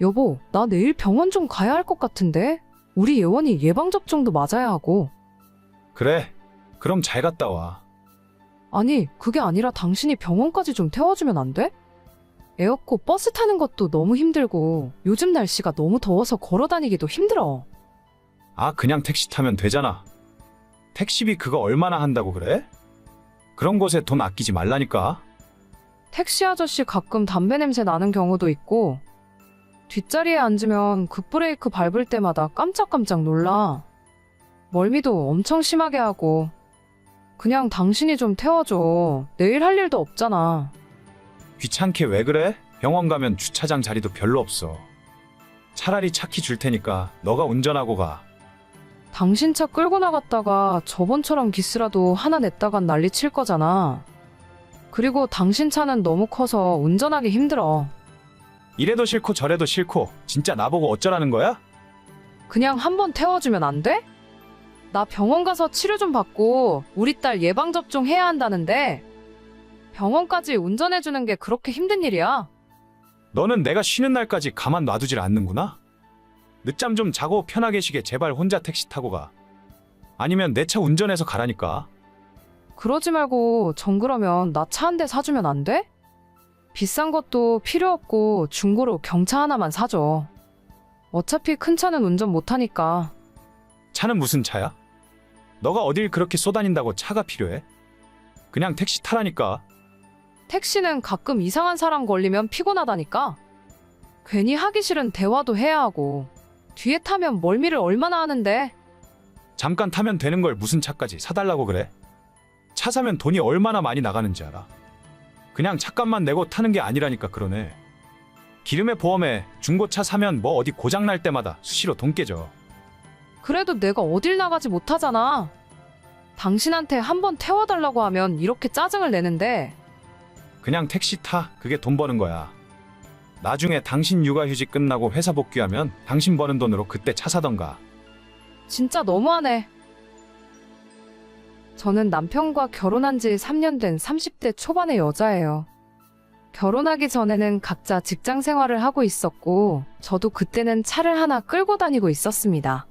여보, 나 내일 병원 좀 가야 할 것 같은데? 우리 예원이 예방접종도 맞아야 하고. 그래, 그럼 잘 갔다 와. 아니, 그게 아니라 당신이 병원까지 좀 태워주면 안 돼? 애 없고 버스 타는 것도 너무 힘들고 요즘 날씨가 너무 더워서 걸어 다니기도 힘들어. 아, 그냥 택시 타면 되잖아. 택시비 그거 얼마나 한다고 그래? 그런 곳에 돈 아끼지 말라니까. 택시 아저씨 가끔 담배 냄새 나는 경우도 있고 뒷자리에 앉으면 급브레이크 밟을 때마다 깜짝깜짝 놀라. 멀미도 엄청 심하게 하고. 그냥 당신이 좀 태워줘. 내일 할 일도 없잖아. 귀찮게 왜 그래? 병원 가면 주차장 자리도 별로 없어. 차라리 차 키 줄 테니까 너가 운전하고 가. 당신 차 끌고 나갔다가 저번처럼 기스라도 하나 냈다간 난리 칠 거잖아. 그리고 당신 차는 너무 커서 운전하기 힘들어. 이래도 싫고 저래도 싫고 진짜 나보고 어쩌라는 거야? 그냥 한번 태워주면 안 돼? 나 병원 가서 치료 좀 받고 우리 딸 예방접종 해야 한다는데 병원까지 운전해주는 게 그렇게 힘든 일이야? 너는 내가 쉬는 날까지 가만 놔두질 않는구나? 늦잠 좀 자고 편하게 쉬게 제발 혼자 택시 타고 가. 아니면 내 차 운전해서 가라니까. 그러지 말고 정 그러면 나 차 한 대 사주면 안 돼? 비싼 것도 필요 없고 중고로 경차 하나만 사줘. 어차피 큰 차는 운전 못하니까. 차는 무슨 차야? 너가 어딜 그렇게 쏘다닌다고 차가 필요해? 그냥 택시 타라니까. 택시는 가끔 이상한 사람 걸리면 피곤하다니까. 괜히 하기 싫은 대화도 해야 하고 뒤에 타면 멀미를 얼마나 하는데. 잠깐 타면 되는 걸 무슨 차까지 사달라고 그래? 차 사면 돈이 얼마나 많이 나가는지 알아? 그냥 차값만 내고 타는 게 아니라니까. 그러네. 기름에 보험에 중고차 사면 뭐 어디 고장 날 때마다 수시로 돈 깨져. 그래도 내가 어딜 나가지 못하잖아. 당신한테 한번 태워달라고 하면 이렇게 짜증을 내는데. 그냥 택시 타. 그게 돈 버는 거야. 나중에 당신 육아휴직 끝나고 회사 복귀하면 당신 버는 돈으로 그때 차 사던가. 진짜 너무하네. 저는 남편과 결혼한 지 3년 된 30대 초반의 여자예요. 결혼하기 전에는 각자 직장 생활을 하고 있었고 저도 그때는 차를 하나 끌고 다니고 있었습니다.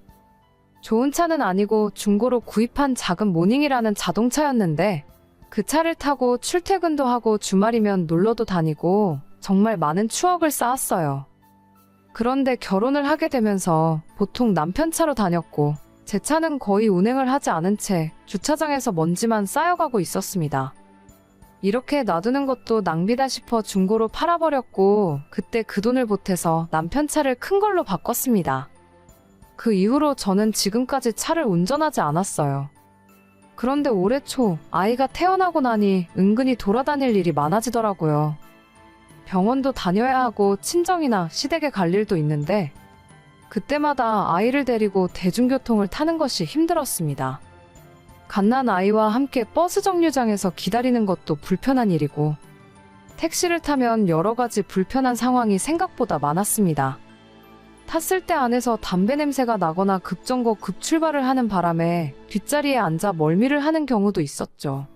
좋은 차는 아니고 중고로 구입한 작은 모닝이라는 자동차였는데 그 차를 타고 출퇴근도 하고 주말이면 놀러도 다니고 정말 많은 추억을 쌓았어요. 그런데 결혼을 하게 되면서 보통 남편 차로 다녔고 제 차는 거의 운행을 하지 않은 채 주차장에서 먼지만 쌓여가고 있었습니다. 이렇게 놔두는 것도 낭비다 싶어 중고로 팔아버렸고 그때 그 돈을 보태서 남편 차를 큰 걸로 바꿨습니다. 그 이후로 저는 지금까지 차를 운전하지 않았어요. 그런데 올해 초 아이가 태어나고 나니 은근히 돌아다닐 일이 많아지더라고요. 병원도 다녀야 하고 친정이나 시댁에 갈 일도 있는데 그때마다 아이를 데리고 대중교통을 타는 것이 힘들었습니다. 갓난 아이와 함께 버스 정류장에서 기다리는 것도 불편한 일이고 택시를 타면 여러 가지 불편한 상황이 생각보다 많았습니다. 탔을 때 안에서 담배 냄새가 나거나 급정거 급출발을 하는 바람에 뒷자리에 앉아 멀미를 하는 경우도 있었죠.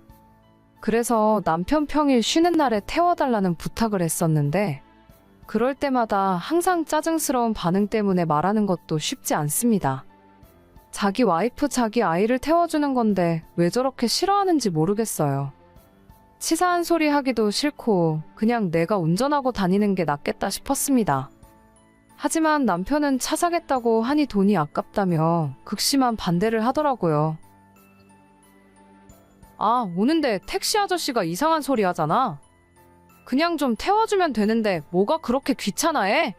그래서 남편 평일 쉬는 날에 태워달라는 부탁을 했었는데 그럴 때마다 항상 짜증스러운 반응 때문에 말하는 것도 쉽지 않습니다. 자기 와이프 자기 아이를 태워주는 건데 왜 저렇게 싫어하는지 모르겠어요. 치사한 소리 하기도 싫고 그냥 내가 운전하고 다니는 게 낫겠다 싶었습니다. 하지만 남편은 차 사겠다고 하니 돈이 아깝다며 극심한 반대를 하더라고요. 아, 오는데 택시 아저씨가 이상한 소리 하잖아. 그냥 좀 태워주면 되는데 뭐가 그렇게 귀찮아해?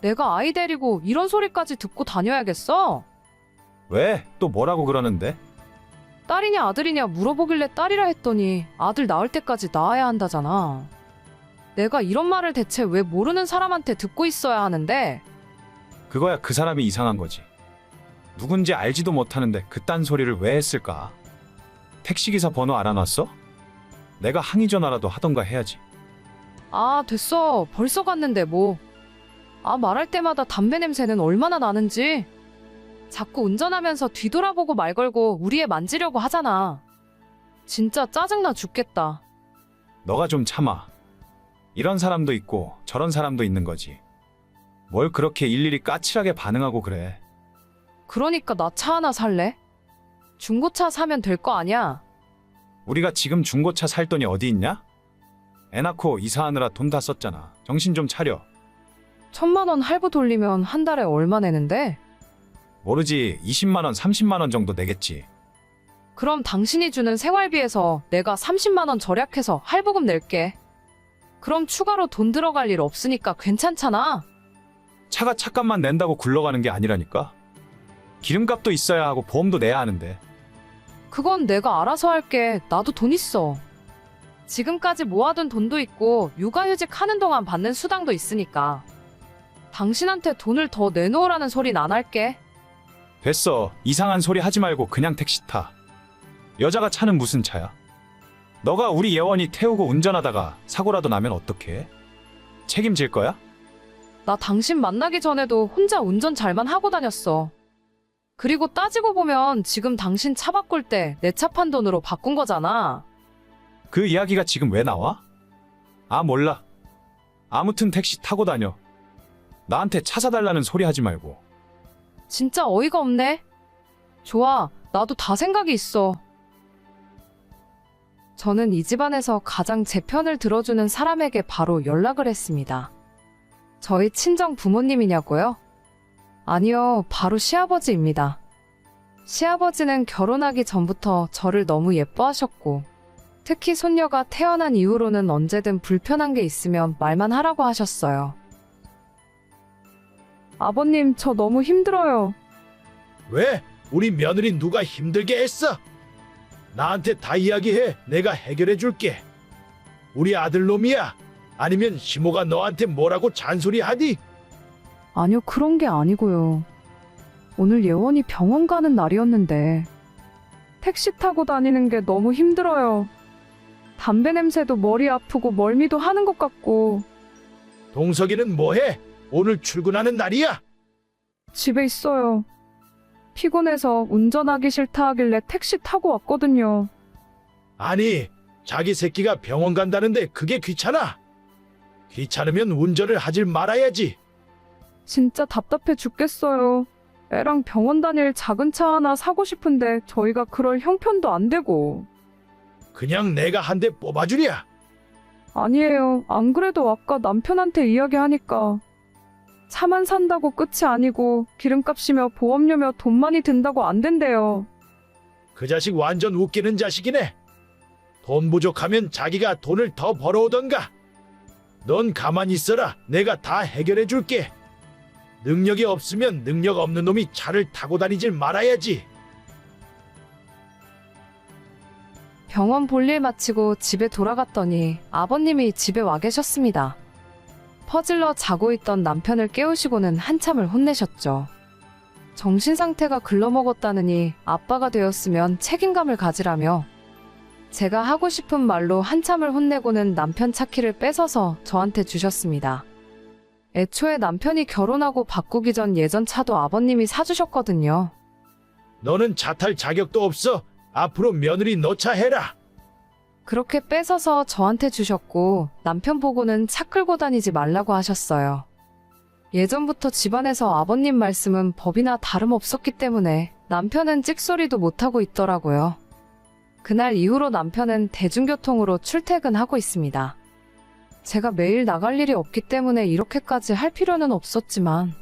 내가 아이 데리고 이런 소리까지 듣고 다녀야겠어? 왜? 또 뭐라고 그러는데? 딸이냐 아들이냐 물어보길래 딸이라 했더니 아들 낳을 때까지 낳아야 한다잖아. 내가 이런 말을 대체 왜 모르는 사람한테 듣고 있어야 하는데? 그거야 그 사람이 이상한 거지. 누군지 알지도 못하는데 그딴 소리를 왜 했을까? 택시기사 번호 알아놨어? 내가 항의 전화라도 하던가 해야지. 아, 됐어. 벌써 갔는데 뭐. 아, 말할 때마다 담배 냄새는 얼마나 나는지. 자꾸 운전하면서 뒤돌아보고 말 걸고 우리 애 만지려고 하잖아. 진짜 짜증나 죽겠다. 너가 좀 참아. 이런 사람도 있고 저런 사람도 있는 거지. 뭘 그렇게 일일이 까칠하게 반응하고 그래. 그러니까 나 차 하나 살래? 중고차 사면 될 거 아니야? 우리가 지금 중고차 살 돈이 어디 있냐? 애 낳고 이사하느라 돈 다 썼잖아. 정신 좀 차려. 1,000만 원 할부 돌리면 한 달에 얼마 내는데? 모르지. 20만 원, 30만 원 정도 내겠지. 그럼 당신이 주는 생활비에서 내가 30만 원 절약해서 할부금 낼게. 그럼 추가로 돈 들어갈 일 없으니까 괜찮잖아. 차가 차값만 낸다고 굴러가는 게 아니라니까. 기름값도 있어야 하고 보험도 내야 하는데. 그건 내가 알아서 할게. 나도 돈 있어. 지금까지 모아둔 돈도 있고 육아휴직 하는 동안 받는 수당도 있으니까. 당신한테 돈을 더 내놓으라는 소린 안 할게. 됐어. 이상한 소리 하지 말고 그냥 택시 타. 여자가 차는 무슨 차야? 너가 우리 예원이 태우고 운전하다가 사고라도 나면 어떡해? 책임질 거야? 나 당신 만나기 전에도 혼자 운전 잘만 하고 다녔어. 그리고 따지고 보면 지금 당신 차 바꿀 때 내 차 판 돈으로 바꾼 거잖아. 그 이야기가 지금 왜 나와? 아, 몰라. 아무튼 택시 타고 다녀. 나한테 차 사달라는 소리 하지 말고. 진짜 어이가 없네. 좋아, 나도 다 생각이 있어. 저는 이 집안에서 가장 제 편을 들어주는 사람에게 바로 연락을 했습니다. 저희 친정 부모님이냐고요? 아니요, 바로 시아버지입니다. 시아버지는 결혼하기 전부터 저를 너무 예뻐하셨고, 특히 손녀가 태어난 이후로는 언제든 불편한 게 있으면 말만 하라고 하셨어요. 아버님, 저 너무 힘들어요. 왜? 우리 며느리 누가 힘들게 했어? 나한테 다 이야기해. 내가 해결해 줄게. 우리 아들놈이야? 아니면 시모가 너한테 뭐라고 잔소리하니? 아니요, 그런 게 아니고요. 오늘 예원이 병원 가는 날이었는데 택시 타고 다니는 게 너무 힘들어요. 담배 냄새도 머리 아프고 멀미도 하는 것 같고. 동석이는 뭐해? 오늘 출근하는 날이야? 집에 있어요. 피곤해서 운전하기 싫다 하길래 택시 타고 왔거든요. 아니, 자기 새끼가 병원 간다는데 그게 귀찮아? 귀찮으면 운전을 하질 말아야지. 진짜 답답해 죽겠어요. 애랑 병원 다닐 작은 차 하나 사고 싶은데 저희가 그럴 형편도 안 되고. 그냥 내가 한 대 뽑아주랴. 아니에요. 안 그래도 아까 남편한테 이야기하니까 차만 산다고 끝이 아니고 기름값이며 보험료며 돈 많이 든다고 안 된대요. 그 자식 완전 웃기는 자식이네. 돈 부족하면 자기가 돈을 더 벌어오던가. 넌 가만히 있어라. 내가 다 해결해 줄게. 능력이 없으면 능력 없는 놈이 차를 타고 다니질 말아야지. 병원 볼일 마치고 집에 돌아갔더니 아버님이 집에 와 계셨습니다. 퍼질러 자고 있던 남편을 깨우시고는 한참을 혼내셨죠. 정신 상태가 글러먹었다느니 아빠가 되었으면 책임감을 가지라며 제가 하고 싶은 말로 한참을 혼내고는 남편 차키를 뺏어서 저한테 주셨습니다. 애초에 남편이 결혼하고 바꾸기 전 예전 차도 아버님이 사주셨거든요. 너는 차 탈 자격도 없어. 앞으로 며느리 너 차 해라. 그렇게 뺏어서 저한테 주셨고 남편 보고는 차 끌고 다니지 말라고 하셨어요. 예전부터 집안에서 아버님 말씀은 법이나 다름없었기 때문에 남편은 찍소리도 못하고 있더라고요. 그날 이후로 남편은 대중교통으로 출퇴근하고 있습니다. 제가 매일 나갈 일이 없기 때문에 이렇게까지 할 필요는 없었지만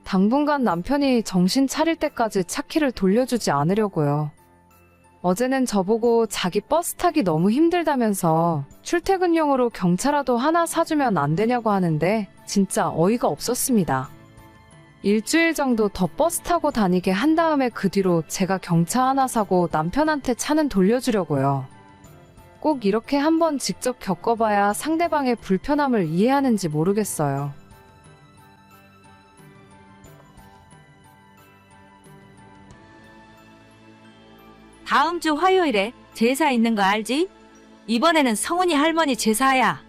당분간 남편이 정신 차릴 때까지 차키를 돌려주지 않으려고요. 어제는 저보고 자기 버스 타기 너무 힘들다면서 출퇴근용으로 경차라도 하나 사주면 안 되냐고 하는데 진짜 어이가 없었습니다. 일주일 정도 더 버스 타고 다니게 한 다음에 그 뒤로 제가 경차 하나 사고 남편한테 차는 돌려주려고요. 꼭 이렇게 한번 직접 겪어봐야 상대방의 불편함을 이해하는지 모르겠어요. 다음 주 화요일에 제사 있는 거 알지? 이번에는 성훈이 할머니 제사야.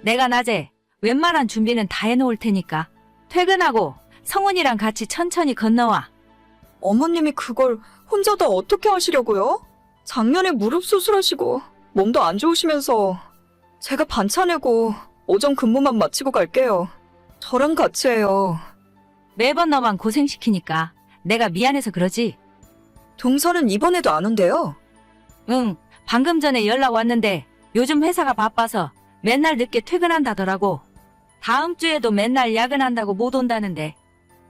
내가 낮에 웬만한 준비는 다 해놓을 테니까 퇴근하고 성훈이랑 같이 천천히 건너와. 어머님이 그걸 혼자 다 어떻게 하시려고요? 작년에 무릎 수술하시고 몸도 안 좋으시면서 제가 반차 내고 오전 근무만 마치고 갈게요. 저랑 같이 해요. 매번 너만 고생시키니까 내가 미안해서 그러지. 동서는 이번에도 안 온대요. 응, 방금 전에 연락 왔는데 요즘 회사가 바빠서 맨날 늦게 퇴근한다더라고. 다음 주에도 맨날 야근한다고 못 온다는데.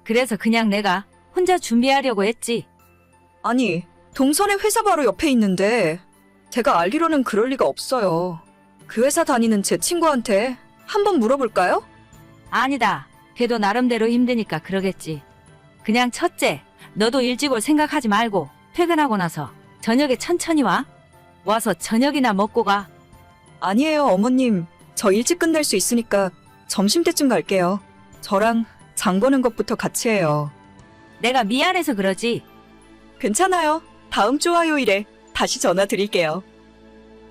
그래서 그냥 내가 혼자 준비하려고 했지. 아니, 동선의 회사 바로 옆에 있는데 제가 알기로는 그럴 리가 없어요. 그 회사 다니는 제 친구한테 한번 물어볼까요? 아니다. 걔도 나름대로 힘드니까 그러겠지. 그냥 첫째, 너도 일찍 올 생각하지 말고 퇴근하고 나서 저녁에 천천히 와. 와서 저녁이나 먹고 가. 아니에요, 어머님. 저 일찍 끝낼 수 있으니까 점심때쯤 갈게요. 저랑 장 보는 것부터 같이 해요. 내가 미안해서 그러지. 괜찮아요. 다음 주 화요일에 다시 전화 드릴게요.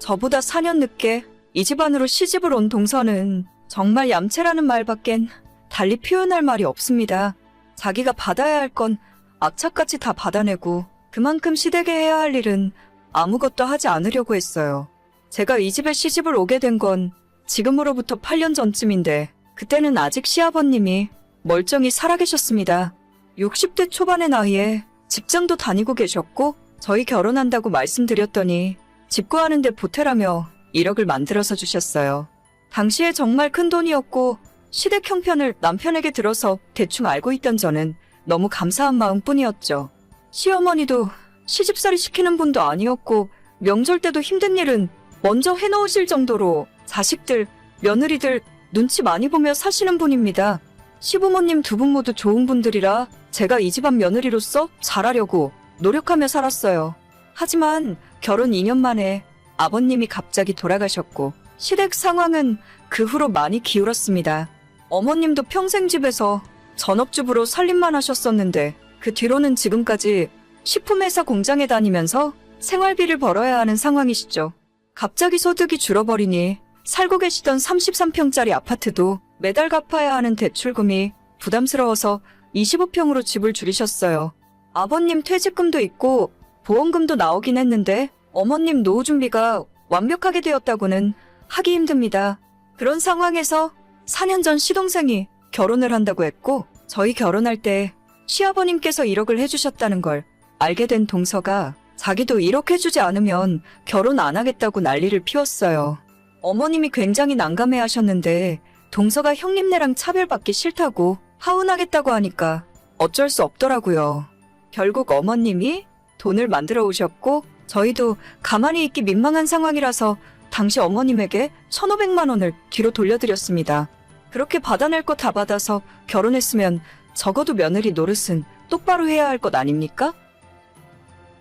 저보다 4년 늦게 이 집안으로 시집을 온 동서는 정말 얌체라는 말밖엔 달리 표현할 말이 없습니다. 자기가 받아야 할 건 악착같이 다 받아내고 그만큼 시댁에 해야 할 일은 아무것도 하지 않으려고 했어요. 제가 이 집에 시집을 오게 된 건 지금으로부터 8년 전쯤인데 그때는 아직 시아버님이 멀쩡히 살아계셨습니다. 60대 초반의 나이에 직장도 다니고 계셨고 저희 결혼한다고 말씀드렸더니 집 구하는데 보태라며 1억을 만들어서 주셨어요. 당시에 정말 큰 돈이었고 시댁 형편을 남편에게 들어서 대충 알고 있던 저는 너무 감사한 마음뿐이었죠. 시어머니도 시집살이 시키는 분도 아니었고 명절 때도 힘든 일은 먼저 해놓으실 정도로 자식들, 며느리들 눈치 많이 보며 사시는 분입니다. 시부모님 두 분 모두 좋은 분들이라 제가 이 집안 며느리로서 잘하려고 노력하며 살았어요. 하지만 결혼 2년 만에 아버님이 갑자기 돌아가셨고 시댁 상황은 그 후로 많이 기울었습니다. 어머님도 평생 집에서 전업주부로 살림만 하셨었는데 그 뒤로는 지금까지 식품회사 공장에 다니면서 생활비를 벌어야 하는 상황이시죠. 갑자기 소득이 줄어버리니 살고 계시던 33평짜리 아파트도 매달 갚아야 하는 대출금이 부담스러워서 25평으로 집을 줄이셨어요. 아버님 퇴직금도 있고 보험금도 나오긴 했는데 어머님 노후 준비가 완벽하게 되었다고는 하기 힘듭니다. 그런 상황에서 4년 전 시동생이 결혼을 한다고 했고 저희 결혼할 때 시아버님께서 1억을 해주셨다는 걸 알게 된 동서가 자기도 1억 해주지 않으면 결혼 안 하겠다고 난리를 피웠어요. 어머님이 굉장히 난감해 하셨는데 동서가 형님네랑 차별받기 싫다고 하운하겠다고 하니까 어쩔 수 없더라고요. 결국 어머님이 돈을 만들어 오셨고 저희도 가만히 있기 민망한 상황이라서 당시 어머님에게 1,500만 원을 뒤로 돌려드렸습니다. 그렇게 받아낼 거 다 받아서 결혼했으면 적어도 며느리 노릇은 똑바로 해야 할 것 아닙니까?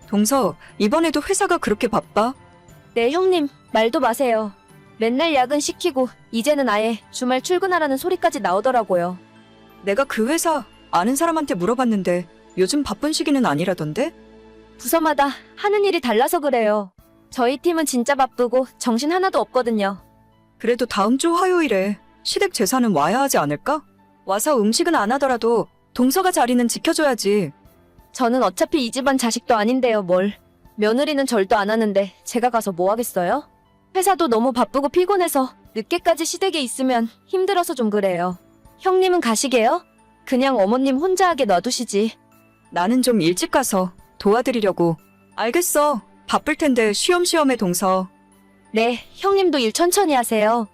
동서, 이번에도 회사가 그렇게 바빠? 네, 형님, 말도 마세요. 맨날 야근 시키고 이제는 아예 주말 출근하라는 소리까지 나오더라고요. 내가 그 회사 아는 사람한테 물어봤는데 요즘 바쁜 시기는 아니라던데? 부서마다 하는 일이 달라서 그래요. 저희 팀은 진짜 바쁘고 정신 하나도 없거든요. 그래도 다음 주 화요일에 시댁 제사는 와야 하지 않을까? 와서 음식은 안 하더라도 동서가 자리는 지켜줘야지. 저는 어차피 이 집안 자식도 아닌데요, 뭘. 며느리는 절도 안 하는데 제가 가서 뭐 하겠어요? 회사도 너무 바쁘고 피곤해서 늦게까지 시댁에 있으면 힘들어서 좀 그래요. 형님은 가시게요? 그냥 어머님 혼자 하게 놔두시지. 나는 좀 일찍 가서 도와드리려고. 알겠어. 바쁠 텐데 쉬엄쉬엄해 동서. 네, 형님도 일 천천히 하세요.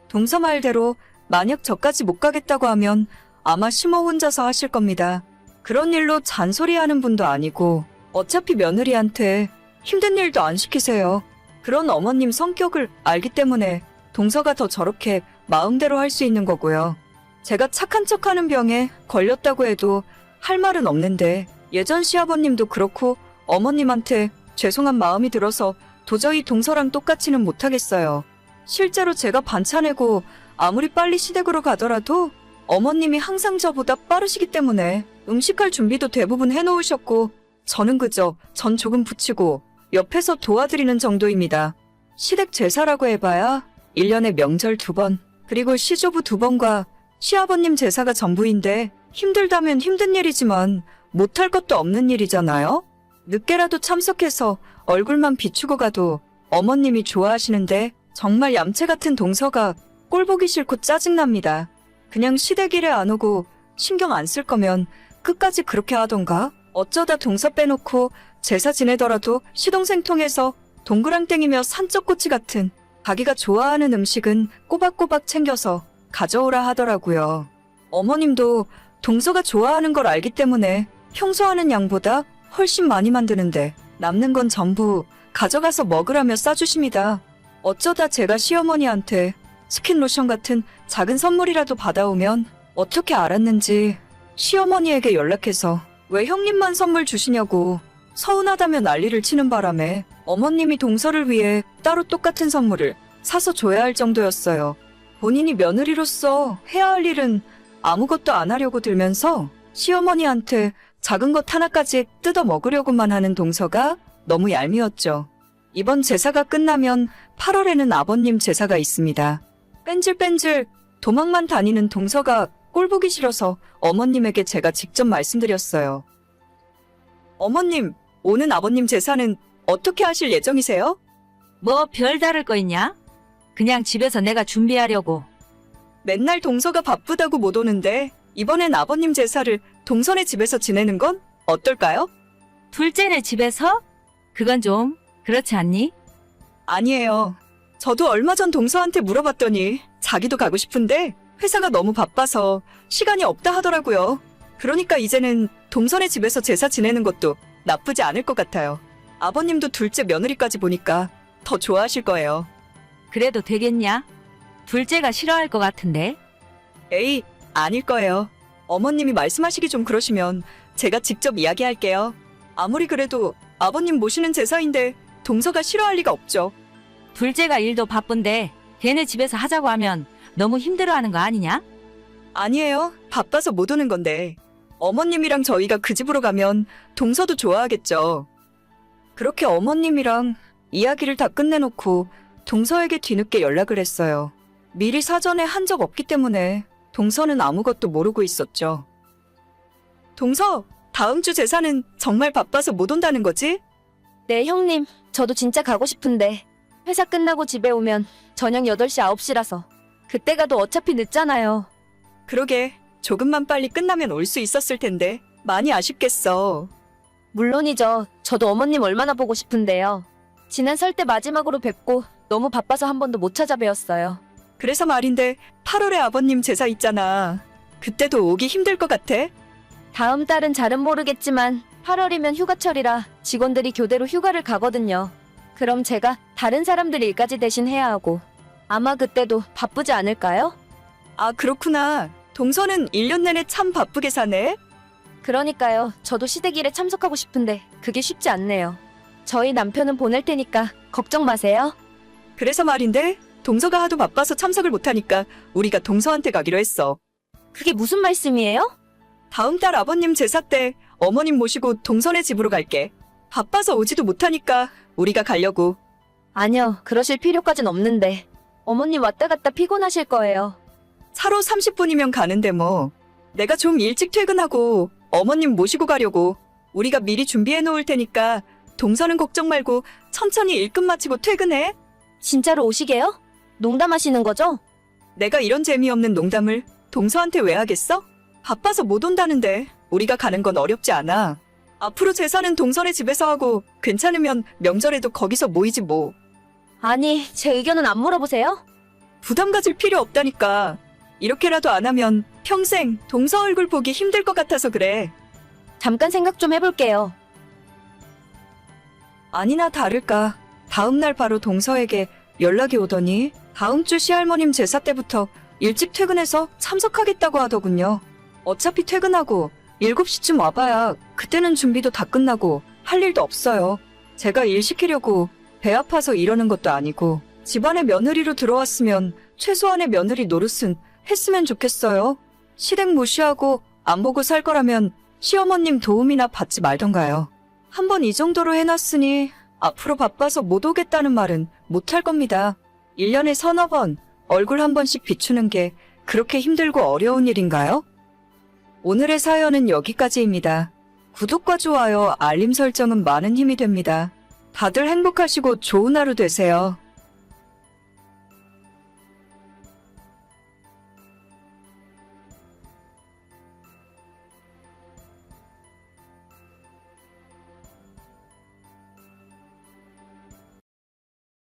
동서 말대로 만약 저까지 못 가겠다고 하면 아마 심호 혼자서 하실 겁니다. 그런 일로 잔소리하는 분도 아니고 어차피 며느리한테 힘든 일도 안 시키세요. 그런 어머님 성격을 알기 때문에 동서가 더 저렇게 마음대로 할 수 있는 거고요. 제가 착한 척하는 병에 걸렸다고 해도 할 말은 없는데 예전 시아버님도 그렇고 어머님한테 죄송한 마음이 들어서 도저히 동서랑 똑같이는 못하겠어요. 실제로 제가 반찬내고 아무리 빨리 시댁으로 가더라도 어머님이 항상 저보다 빠르시기 때문에 음식할 준비도 대부분 해놓으셨고 저는 그저 전 조금 부치고 옆에서 도와드리는 정도입니다. 시댁 제사라고 해봐야 1년에 명절 2번 그리고 시조부 2번과 시아버님 제사가 전부인데 힘들다면 힘든 일이지만 못할 것도 없는 일이잖아요. 늦게라도 참석해서 얼굴만 비추고 가도 어머님이 좋아하시는데 정말 얌체 같은 동서가 꼴보기 싫고 짜증납니다. 그냥 시댁 일에 안 오고 신경 안 쓸 거면 끝까지 그렇게 하던가? 어쩌다 동서 빼놓고 제사 지내더라도 시동생 통해서 동그랑땡이며 산적꼬치 같은 자기가 좋아하는 음식은 꼬박꼬박 챙겨서 가져오라 하더라고요. 어머님도 동서가 좋아하는 걸 알기 때문에 평소 하는 양보다 훨씬 많이 만드는데 남는 건 전부 가져가서 먹으라며 싸주십니다. 어쩌다 제가 시어머니한테 스킨로션 같은 작은 선물이라도 받아오면 어떻게 알았는지 시어머니에게 연락해서 왜 형님만 선물 주시냐고 서운하다며 난리를 치는 바람에 어머님이 동서를 위해 따로 똑같은 선물을 사서 줘야 할 정도였어요. 본인이 며느리로서 해야 할 일은 아무것도 안 하려고 들면서 시어머니한테 작은 것 하나까지 뜯어 먹으려고만 하는 동서가 너무 얄미웠죠. 이번 제사가 끝나면 8월에는 아버님 제사가 있습니다. 뺀질뺀질 도망만 다니는 동서가 꼴보기 싫어서 어머님에게 제가 직접 말씀드렸어요. 어머님, 오는 아버님 제사는 어떻게 하실 예정이세요? 뭐 별다를 거 있냐? 그냥 집에서 내가 준비하려고. 맨날 동서가 바쁘다고 못 오는데 이번엔 아버님 제사를 동선의 집에서 지내는 건 어떨까요? 둘째네 집에서? 그건 좀 그렇지 않니? 아니에요. 저도 얼마 전 동서한테 물어봤더니 자기도 가고 싶은데 회사가 너무 바빠서 시간이 없다 하더라고요. 그러니까 이제는 동선의 집에서 제사 지내는 것도 나쁘지 않을 것 같아요. 아버님도 둘째 며느리까지 보니까 더 좋아하실 거예요. 그래도 되겠냐? 둘째가 싫어할 것 같은데. 에이, 아닐 거예요. 어머님이 말씀하시기 좀 그러시면 제가 직접 이야기할게요. 아무리 그래도 아버님 모시는 제사인데 동서가 싫어할 리가 없죠. 둘째가 일도 바쁜데 걔네 집에서 하자고 하면 너무 힘들어하는 거 아니냐? 아니에요. 바빠서 못 오는 건데. 어머님이랑 저희가 그 집으로 가면 동서도 좋아하겠죠. 그렇게 어머님이랑 이야기를 다 끝내놓고 동서에게 뒤늦게 연락을 했어요. 미리 사전에 한 적 없기 때문에 동서는 아무것도 모르고 있었죠. 동서, 다음 주 제사는 정말 바빠서 못 온다는 거지? 네, 형님. 저도 진짜 가고 싶은데 회사 끝나고 집에 오면 저녁 8시, 9시라서 그때 가도 어차피 늦잖아요. 그러게, 조금만 빨리 끝나면 올 수 있었을 텐데 많이 아쉽겠어. 물론이죠. 저도 어머님 얼마나 보고 싶은데요. 지난 설 때 마지막으로 뵙고 너무 바빠서 한 번도 못 찾아뵈었어요. 그래서 말인데 8월에 아버님 제사 있잖아. 그때도 오기 힘들 것 같아? 다음 달은 잘은 모르겠지만 8월이면 휴가철이라 직원들이 교대로 휴가를 가거든요. 그럼 제가 다른 사람들 일까지 대신 해야 하고 아마 그때도 바쁘지 않을까요? 아, 그렇구나. 동서는 1년 내내 참 바쁘게 사네. 그러니까요. 저도 시댁 일에 참석하고 싶은데 그게 쉽지 않네요. 저희 남편은 보낼 테니까 걱정 마세요. 그래서 말인데 동서가 하도 바빠서 참석을 못하니까 우리가 동서한테 가기로 했어. 그게 무슨 말씀이에요? 다음 달 아버님 제사 때 어머님 모시고 동선의 집으로 갈게. 바빠서 오지도 못하니까 우리가 가려고. 아니요. 그러실 필요까진 없는데. 어머님 왔다 갔다 피곤하실 거예요. 차로 30분이면 가는데 뭐. 내가 좀 일찍 퇴근하고 어머님 모시고 가려고. 우리가 미리 준비해 놓을 테니까 동서는 걱정 말고 천천히 일 끝 마치고 퇴근해. 진짜로 오시게요? 농담하시는 거죠? 내가 이런 재미없는 농담을 동서한테 왜 하겠어? 바빠서 못 온다는데 우리가 가는 건 어렵지 않아. 앞으로 제사는 동선의 집에서 하고 괜찮으면 명절에도 거기서 모이지 뭐. 아니, 제 의견은 안 물어보세요? 부담 가질 필요 없다니까. 이렇게라도 안 하면 평생 동서 얼굴 보기 힘들 것 같아서 그래. 잠깐 생각 좀 해볼게요. 아니나 다를까 다음 날 바로 동서에게 연락이 오더니 다음 주 시할머님 제사 때부터 일찍 퇴근해서 참석하겠다고 하더군요. 어차피 퇴근하고 7시쯤 와봐야 그때는 준비도 다 끝나고 할 일도 없어요. 제가 일 시키려고 배 아파서 이러는 것도 아니고 집안에 며느리로 들어왔으면 최소한의 며느리 노릇은 했으면 좋겠어요. 시댁 무시하고 안 보고 살 거라면 시어머님 도움이나 받지 말던가요. 한번 이 정도로 해놨으니 앞으로 바빠서 못 오겠다는 말은 못 할 겁니다. 1년에 서너 번 얼굴 한 번씩 비추는 게 그렇게 힘들고 어려운 일인가요? 오늘의 사연은 여기까지입니다. 구독과 좋아요, 알림 설정은 많은 힘이 됩니다. 다들 행복하시고 좋은 하루 되세요.